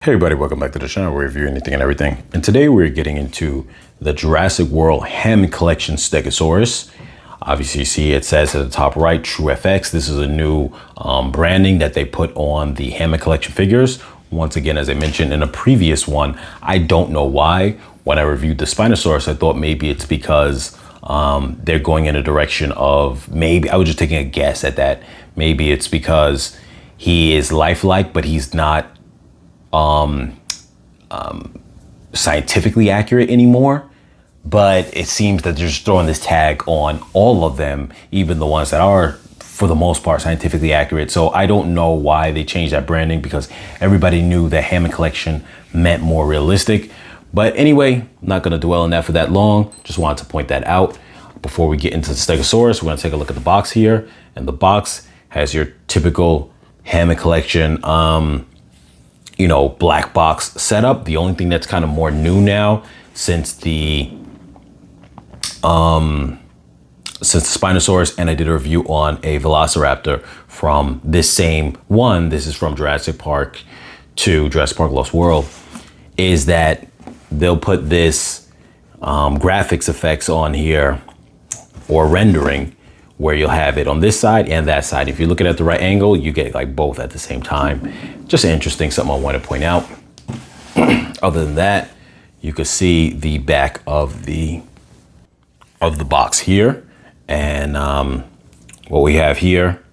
Hey everybody, welcome back to the channel where we review anything and everything. And today we're getting into the Jurassic World Hammond Collection Stegosaurus. Obviously you see it says at the top right, True FX. This is a new branding that they put on the Hammond Collection figures. Once again, as I mentioned in a previous one, I don't know why. When I reviewed the Spinosaurus, I thought maybe it's because they're going in a direction of maybe, I was just taking a guess at that. Maybe it's because he is lifelike, but he's not scientifically accurate anymore, but it seems that they're just throwing this tag on all of them, even the ones that are for the most part scientifically accurate. So I don't know why they changed that branding, because everybody knew that Hammond Collection meant more realistic. But anyway, I'm not going to dwell on that for that long. Just wanted to point that out. Before we get into the Stegosaurus, we're going to take a look at the box here, and the box has your typical Hammond Collection black box setup. The only thing that's kind of more new now since the Spinosaurus, and I did a review on a Velociraptor from this same one, this is from Jurassic Park to Jurassic Park Lost World, is that they'll put this graphics effects on here, or rendering, where you'll have it on this side and that side. If you look at it at the right angle, you get like both at the same time. Just interesting, something I want to point out. Other than that, you can see the back of the box here, and what we have here.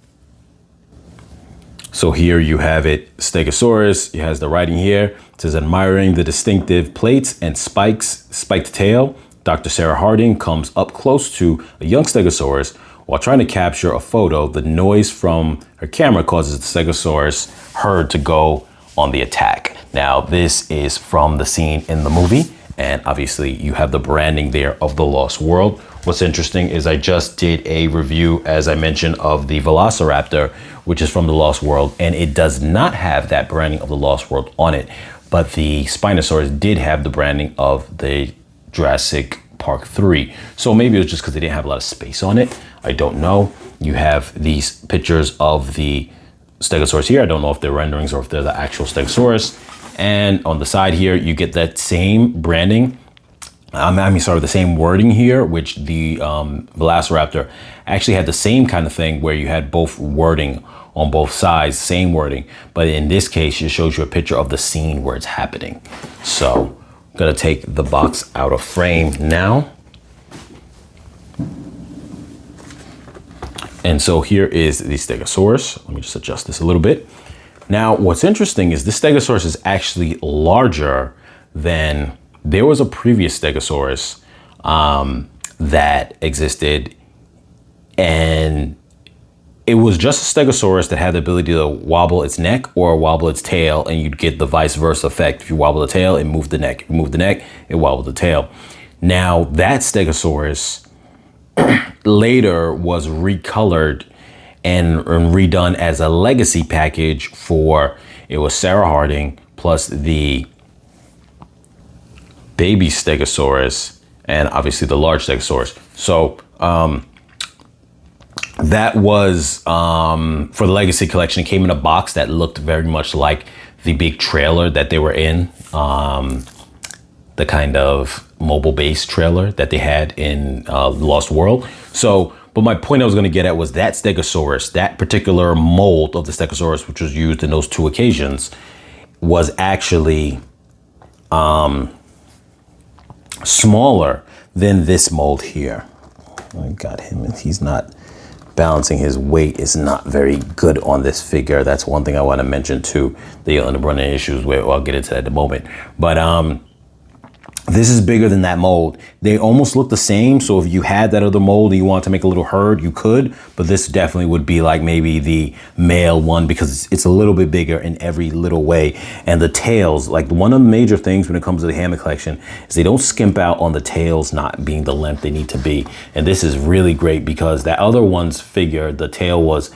So here you have it, Stegosaurus. It has the writing here. It says, admiring the distinctive plates and spiked tail, Dr. Sarah Harding comes up close to a young Stegosaurus. While trying to capture a photo, the noise from her camera causes the Stegosaurus herd to go on the attack. Now, this is from the scene in the movie, and obviously you have the branding there of the Lost World. What's interesting is I just did a review, as I mentioned, of the Velociraptor, which is from the Lost World, and it does not have that branding of the Lost World on it, but the Spinosaurus did have the branding of the Jurassic Park 3. So maybe it was just because they didn't have a lot of space on it. I don't know. You have these pictures of the Stegosaurus here. I don't know if they're renderings or if they're the actual Stegosaurus. And on the side here, you get that same branding. The same wording here, which the Velociraptor actually had the same kind of thing, where you had both wording on both sides, same wording. But in this case, it shows you a picture of the scene where it's happening. So I'm gonna take the box out of frame now. And so here is the Stegosaurus. Let me just adjust this a little bit. Now, what's interesting is this Stegosaurus is actually larger than, there was a previous Stegosaurus that existed, and it was just a Stegosaurus that had the ability to wobble its neck or wobble its tail, and you'd get the vice versa effect. If you wobble the tail, it moved the neck. If you move the neck, it wobbled the tail. Now, that Stegosaurus later was recolored and redone as a legacy package for, it was Sarah Harding plus the baby Stegosaurus and obviously the large Stegosaurus. So that was for the legacy collection. It came in a box that looked very much like the big trailer that they were in, the kind of mobile-based trailer that they had in Lost World. So, but my point I was going to get at was that Stegosaurus, that particular mold of the Stegosaurus, which was used in those two occasions, was actually smaller than this mold here. I got him, and he's not balancing. His weight is not very good on this figure. That's one thing I want to mention too, that you'll end up running issues with. Well, I'll get into that in a moment. But this is bigger than that mold. They almost look the same. So if you had that other mold and you want to make a little herd, you could, but this definitely would be like maybe the male one, because it's a little bit bigger in every little way. And the tails, like one of the major things when it comes to the Hammond Collection is they don't skimp out on the tails not being the length they need to be. And this is really great, because that other one's figure, the tail was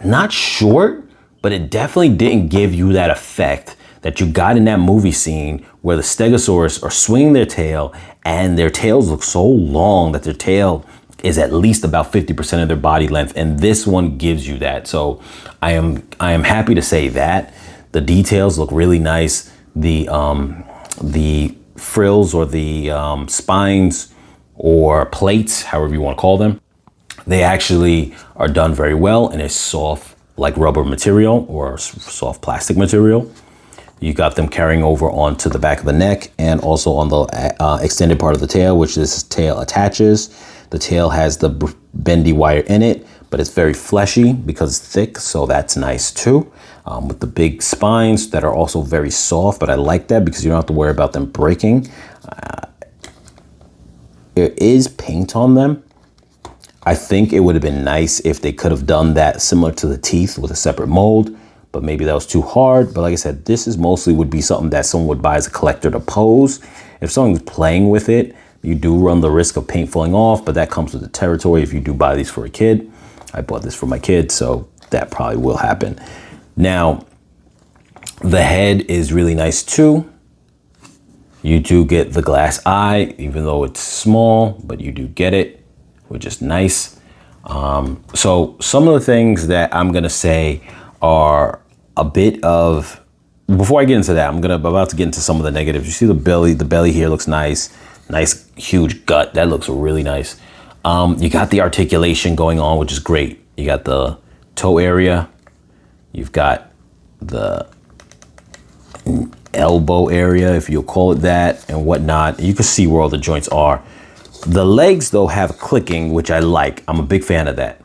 not short, but it definitely didn't give you that effect that you got in that movie scene where the Stegosaurus are swinging their tail, and their tails look so long that their tail is at least about 50% of their body length. And this one gives you that. So I am happy to say that the details look really nice. the frills or the spines or plates, however you want to call them, they actually are done very well, and it's soft like rubber material or soft plastic material. You got them carrying over onto the back of the neck and also on the extended part of the tail, which this tail attaches. The tail has the bendy wire in it, but it's very fleshy because it's thick, so that's nice too. With the big spines that are also very soft, but I like that because you don't have to worry about them breaking. There is paint on them. I think it would have been nice if they could have done that similar to the teeth with a separate mold, but maybe that was too hard. But like I said, this is mostly would be something that someone would buy as a collector to pose. If someone's playing with it, you do run the risk of paint falling off, but that comes with the territory if you do buy these for a kid. I bought this for my kid, so that probably will happen. Now, the head is really nice too. You do get the glass eye, even though it's small, but you do get it, which is nice. So some of the things that I'm gonna say are a bit of, before I get into that, I'm about to get into some of the negatives. You see the belly here looks nice. Nice, huge gut. That looks really nice. You got the articulation going on, which is great. You got the toe area. You've got the elbow area, if you'll call it that, and whatnot. You can see where all the joints are. The legs, though, have clicking, which I like. I'm a big fan of that.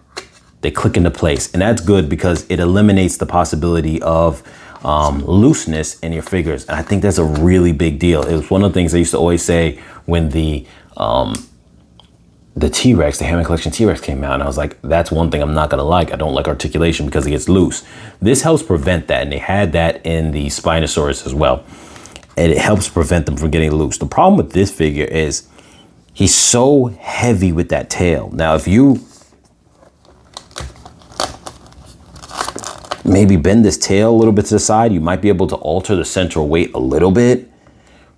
They click into place, and that's good because it eliminates the possibility of looseness in your figures. And I think that's a really big deal. It was one of the things I used to always say when the T-Rex, the Hammond Collection T-Rex came out, and I was like, that's one thing I'm not gonna like. I don't like articulation because it gets loose. This helps prevent that, and they had that in the Spinosaurus as well. And it helps prevent them from getting loose. The problem with this figure is he's so heavy with that tail. Now, if you maybe bend this tail a little bit to the side, you might be able to alter the central weight a little bit.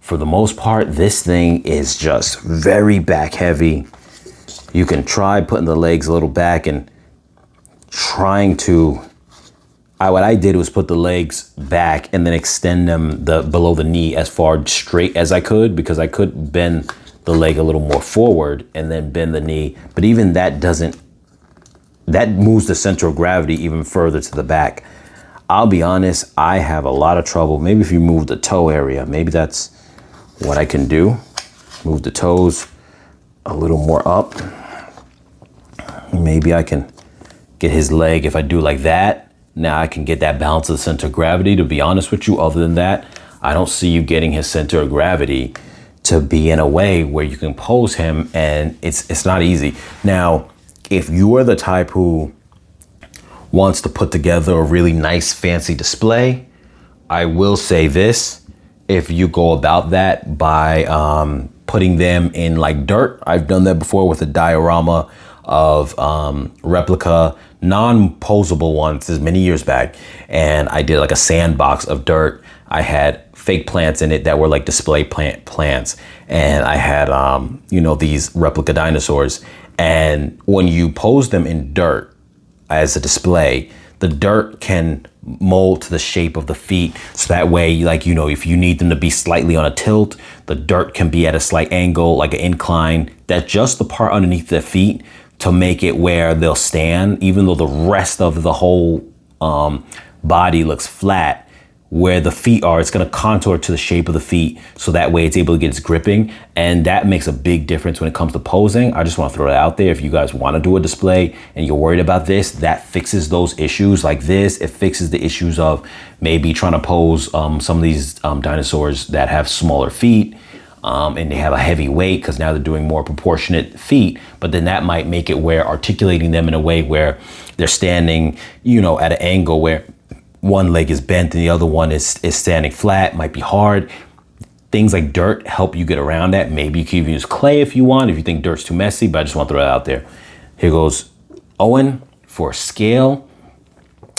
For the most part, this thing is just very back heavy. You can try putting the legs a little back and trying to, what I did was put the legs back and then extend them below the knee as far straight as I could, because I could bend the leg a little more forward and then bend the knee. But even that that moves the center of gravity even further to the back. I'll be honest, I have a lot of trouble. Maybe if you move the toe area, maybe that's what I can do. Move the toes a little more up. Maybe I can get his leg. If I do like that, now I can get that balance of the center of gravity. To be honest with you, other than that, I don't see you getting his center of gravity to be in a way where you can pose him, and it's not easy. Now, if you are the type who wants to put together a really nice fancy display, I will say this: if you go about that by putting them in like dirt, I've done that before with a diorama of replica non-posable ones this many years back, and I did like a sandbox of dirt. I had fake plants in it that were like display plants, and I had these replica dinosaurs. And when you pose them in dirt as a display, the dirt can mold to the shape of the feet. So that way, like, if you need them to be slightly on a tilt, the dirt can be at a slight angle, like an incline. That's just the part underneath the feet to make it where they'll stand, even though the rest of the whole body looks flat. Where the feet are, it's going to contour to the shape of the feet, so that way it's able to get its gripping, and that makes a big difference when it comes to posing. I just want to throw it out there. If you guys want to do a display and you're worried about this, that fixes those issues like this. It fixes the issues of maybe trying to pose some of these dinosaurs that have smaller feet, and they have a heavy weight because now they're doing more proportionate feet, but then that might make it where articulating them in a way where they're standing, at an angle where one leg is bent and the other one is standing flat, might be hard. Things like dirt help you get around that. Maybe you can even use clay if you want, if you think dirt's too messy, but I just want to throw it out there. Here goes Owen for scale.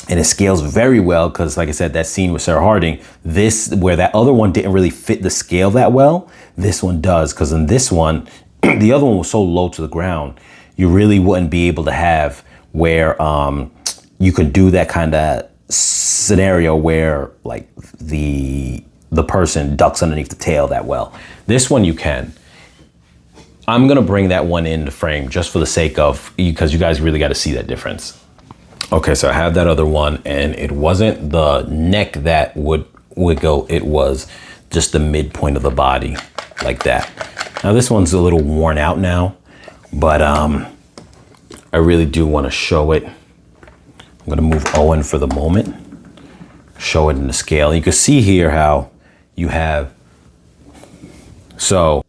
And it scales very well because, like I said, that scene with Sarah Harding, where that other one didn't really fit the scale that well, this one does. Because in this one, the other one was so low to the ground, you really wouldn't be able to have where you could do that kind of scenario where like the the person ducks underneath the tail that well. This one you can. I'm gonna bring that one in the frame just for the sake of, because you guys really got to see that difference. Okay, so I have that other one, and it wasn't the neck that would go, it was just the midpoint of the body, like that. Now this one's a little worn out now, but I really do want to show it. I'm gonna move Owen for the moment, show it in the scale. You can see here how you have, so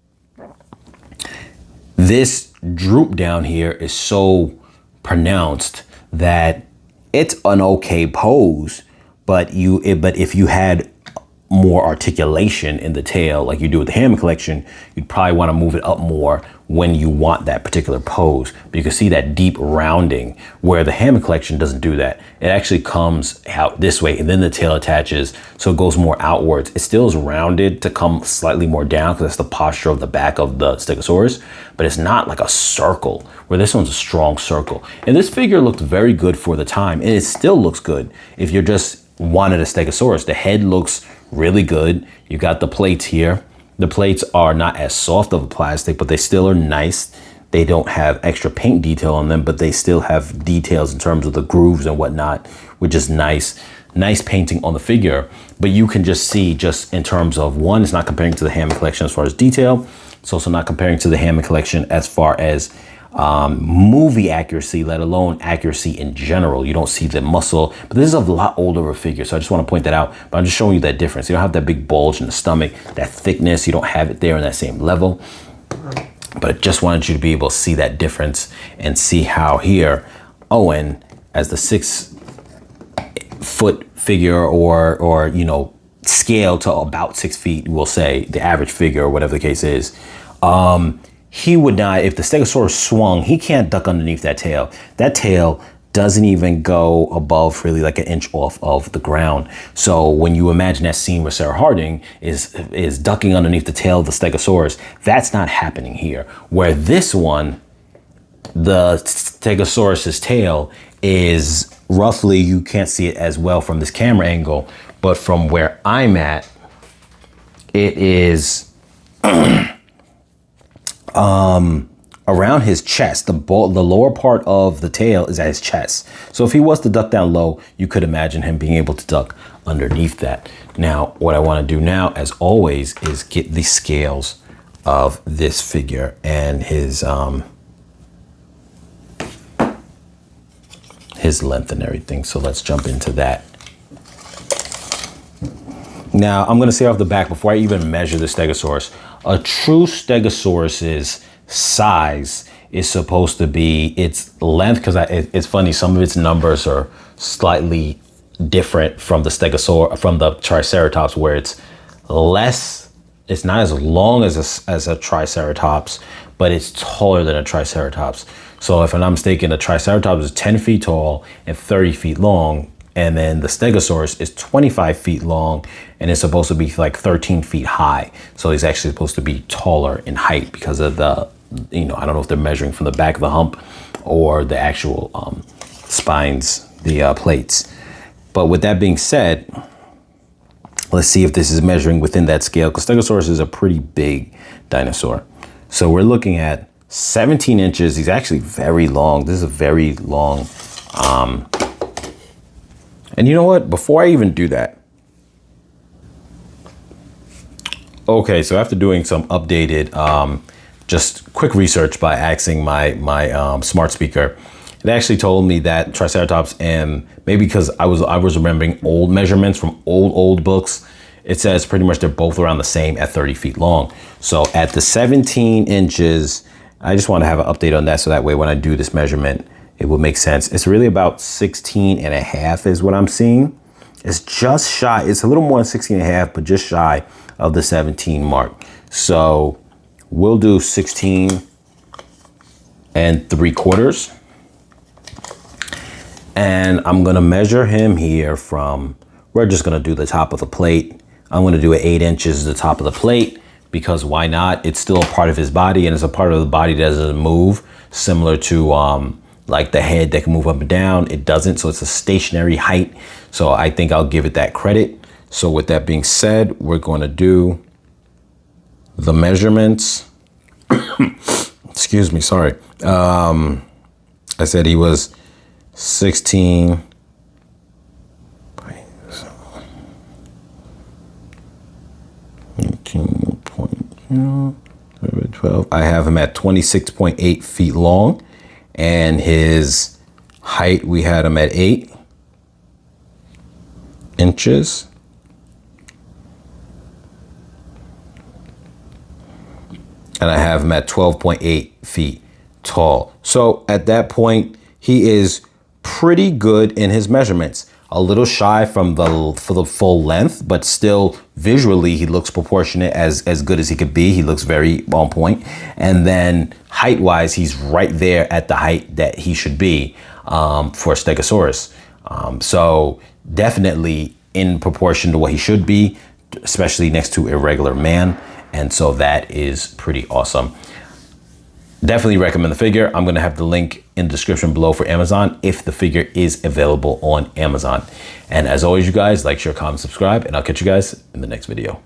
this droop down here is so pronounced that it's an okay pose, but if you had more articulation in the tail like you do with the Hammond collection, you'd probably want to move it up more when you want that particular pose. But you can see that deep rounding where the Hammond collection doesn't do that. It actually comes out this way and then the tail attaches, so it goes more outwards. It still is rounded to come slightly more down because that's the posture of the back of the Stegosaurus, but it's not like a circle, where this one's a strong circle. And this figure looked very good for the time, and it still looks good if you're just wanted a Stegosaurus. The head looks really good. You got the plates here. The plates are not as soft of a plastic, but they still are nice. They don't have extra paint detail on them, but they still have details in terms of the grooves and whatnot, which is nice. Nice painting on the figure. But you can just see, just in terms of, one, it's not comparing to the Hammond collection as far as detail. It's also not comparing to the Hammond collection as far as movie accuracy, let alone accuracy in general. You don't see the muscle, but this is a lot older of a figure, so I just want to point that out. But I'm just showing you that difference. You don't have that big bulge in the stomach, that thickness. You don't have it there on that same level. But I just wanted you to be able to see that difference and see how here Owen, as the 6 foot figure, or you know, scale to about 6 feet, we'll say the average figure or whatever the case is, he would not, if the Stegosaurus swung, he can't duck underneath that tail. That tail doesn't even go above really like an inch off of the ground. So when you imagine that scene where Sarah Harding is ducking underneath the tail of the Stegosaurus, that's not happening here. Where this one, the Stegosaurus's tail is roughly, you can't see it as well from this camera angle, but from where I'm at, it is around his chest. The lower part of the tail is at his chest. So if he was to duck down low, you could imagine him being able to duck underneath that. Now, what I want to do now, as always, is get the scales of this figure and his length and everything. So let's jump into that. Now, I'm going to say off the back, before I even measure the Stegosaurus, a true Stegosaurus's size is supposed to be its length, because it's funny, some of its numbers are slightly different from the Stegosaurus, from the Triceratops, where it's less, it's not as long as a Triceratops, but it's taller than a Triceratops. So if I'm not mistaken, the Triceratops is 10 feet tall and 30 feet long, and then the Stegosaurus is 25 feet long and it's supposed to be like 13 feet high. So he's actually supposed to be taller in height because of the, you know, I don't know if they're measuring from the back of the hump or the actual spines, the plates. But with that being said, let's see if this is measuring within that scale, because Stegosaurus is a pretty big dinosaur. So we're looking at 17 inches. He's actually very long. This is a very long, and you know what? Before I even do that, okay, so after doing some updated, just quick research by asking my smart speaker, it actually told me that Triceratops, and maybe because I was remembering old measurements from old books, it says pretty much they're both around the same at 30 feet long. So at the 17 inches, I just want to have an update on that, so that way when I do this measurement, it will make sense. It's really about 16 and a half is what I'm seeing. It's just shy. It's a little more than 16 and a half, but just shy of the 17 mark. So we'll do 16 and 3/4. And I'm gonna measure him here from, we're just gonna do the top of the plate. I'm gonna do 8 inches the top of the plate, because why not? It's still a part of his body, and it's a part of the body that doesn't move, similar to like the head that can move up and down. It doesn't, so it's a stationary height. So I think I'll give it that credit. So with that being said, we're going to do the measurements. Excuse me, sorry. I said he was 16. 12. I have him at 26.8 feet long, and his height, we had him at 8 inches. And I have him at 12.8 feet tall. So at that point, he is pretty good in his measurements. A little shy for the full length, but still visually he looks proportionate, as good as he could be. He looks very on point. And then height wise, he's right there at the height that he should be for Stegosaurus. So definitely in proportion to what he should be, especially next to a regular man. And so that is pretty awesome. Definitely recommend the figure. I'm going to have the link in the description below for Amazon if the figure is available on Amazon. And as always, you guys, like, share, comment, subscribe, and I'll catch you guys in the next video.